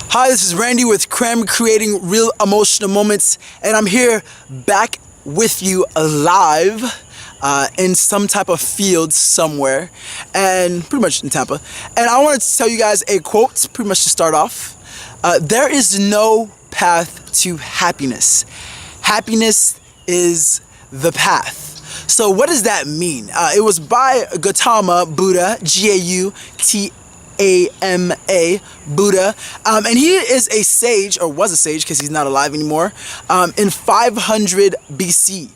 Hi, this is Randy with Cram Creating Real Emotional Moments, and I'm here back with you live in some type of field somewhere, and pretty much in Tampa. And I wanted to tell you guys a quote, pretty much to start off. There is no path to happiness. Happiness is the path. So what does that mean? It was by Gautama Buddha, Gautama, Buddha, and he is a sage, or was a sage because he's not alive anymore, in 500 BC.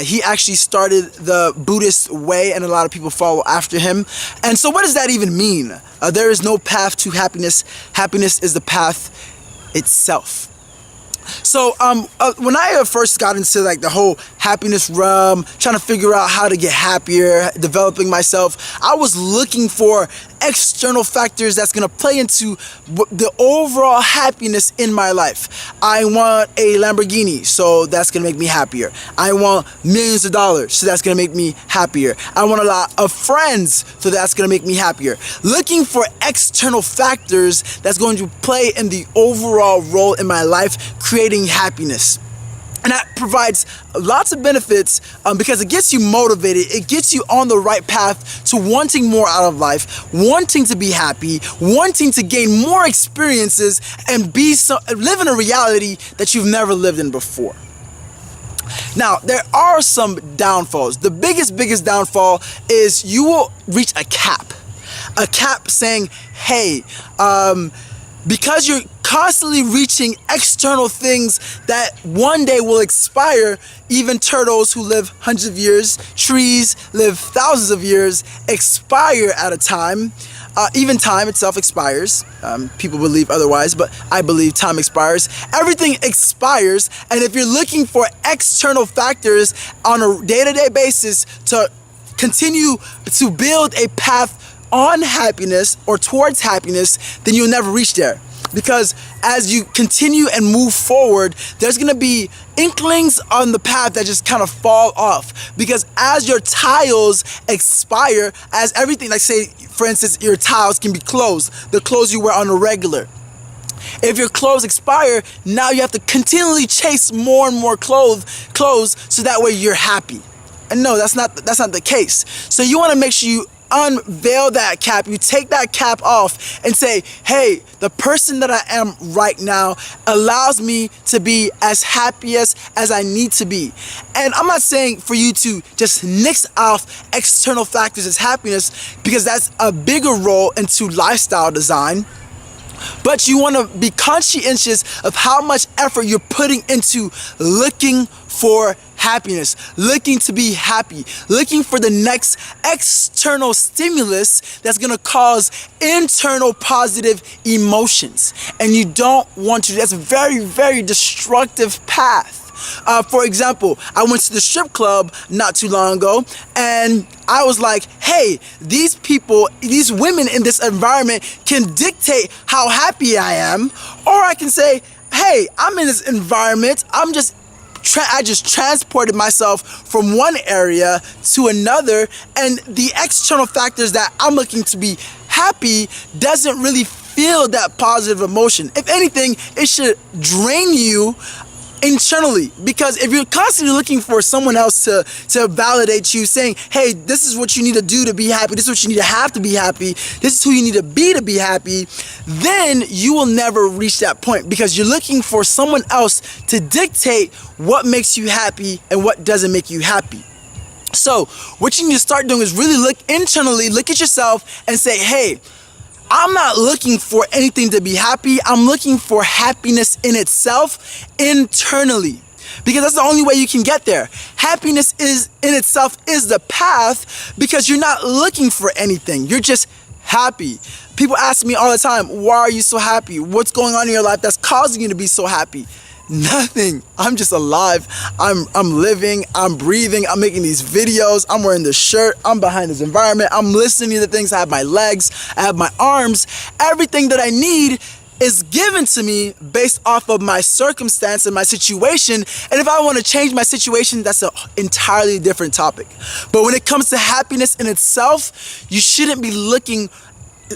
He actually started the Buddhist way, and a lot of people follow after him. And so what does that even mean? There is no path to happiness. Happiness is the path itself. So when I first got into like the whole happiness realm, trying to figure out how to get happier, developing myself, I was looking for external factors that's going to play into the overall happiness in my life. I want a Lamborghini, so that's going to make me happier. I want millions of dollars, so that's going to make me happier. I want a lot of friends, so that's going to make me happier. Looking for external factors that's going to play in the overall role in my life, creating happiness. And that provides lots of benefits because it gets you motivated. It gets you on the right path to wanting more out of life, wanting to be happy, wanting to gain more experiences and live in a reality that you've never lived in before. Now, there are some downfalls. The biggest downfall is you will reach a cap saying, hey, because you're constantly reaching external things that one day will expire. Even turtles who live hundreds of years, trees live thousands of years, expire at a time. Even time itself expires. People believe otherwise, but I believe time expires. Everything expires, and if you're looking for external factors on a day-to-day basis to continue to build a path on happiness or towards happiness, then you'll never reach there. Because as you continue and move forward, there's going to be inklings on the path that just kind of fall off. Because as your tiles expire, as everything, like say, for instance, your tiles can be clothes, the clothes you wear on a regular. If your clothes expire, now you have to continually chase more and more clothes so that way you're happy. And no, that's not the case. So you want to make sure you unveil that cap, you take that cap off and say, hey, the person that I am right now allows me to be as happy as I need to be. And I'm not saying for you to just nix off external factors as happiness, because that's a bigger role into lifestyle design. But you want to be conscientious of how much effort you're putting into looking for happiness, looking to be happy, looking for the next external stimulus that's going to cause internal positive emotions. And you don't want to. That's a very destructive path. For example, I went to the strip club not too long ago, and I was like, hey, these people, these women in this environment can dictate how happy I am. Or I can say, hey, I'm in this environment, I just transported myself from one area to another, and the external factors that I'm looking to be happy doesn't really feel that positive emotion. If anything, it should drain you internally, because if you're constantly looking for someone else to validate you, saying, hey, this is what you need to do to be happy, this is what you need to have to be happy, this is who you need to be happy, then you will never reach that point, because you're looking for someone else to dictate what makes you happy and what doesn't make you happy. So what you need to start doing is really look internally, look at yourself and say, hey, I'm not looking for anything to be happy. I'm looking for happiness in itself internally, because that's the only way you can get there. Happiness is in itself is the path, because you're not looking for anything. You're just happy. People ask me all the time, why are you so happy? What's going on in your life that's causing you to be so happy? Nothing. I'm just alive. I'm living. I'm breathing. I'm making these videos. I'm wearing this shirt. I'm behind this environment. I'm listening to things. I have my legs. I have my arms. Everything that I need is given to me based off of my circumstance and my situation. And if I want to change my situation, that's an entirely different topic. But when it comes to happiness in itself, you shouldn't be looking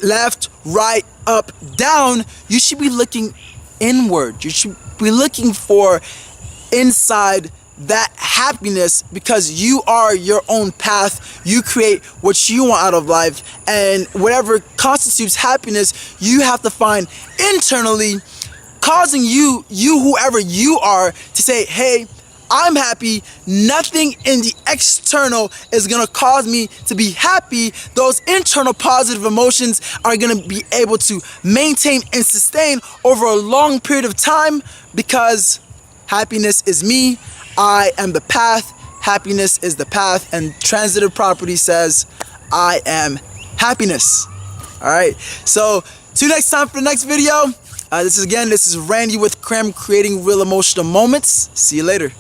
left, right, up, down, you should be looking inward. You should be looking for inside that happiness, because you are your own path. You create what you want out of life, and whatever constitutes happiness, you have to find internally, causing you whoever you are, to say, hey, I'm happy. Nothing in the external is gonna cause me to be happy. Those internal positive emotions are gonna be able to maintain and sustain over a long period of time, because happiness is me. I am the path. Happiness is the path, and transitive property says I am happiness. All right. So till next time for the next video. This is Randy with Krem, creating real emotional moments. See you later.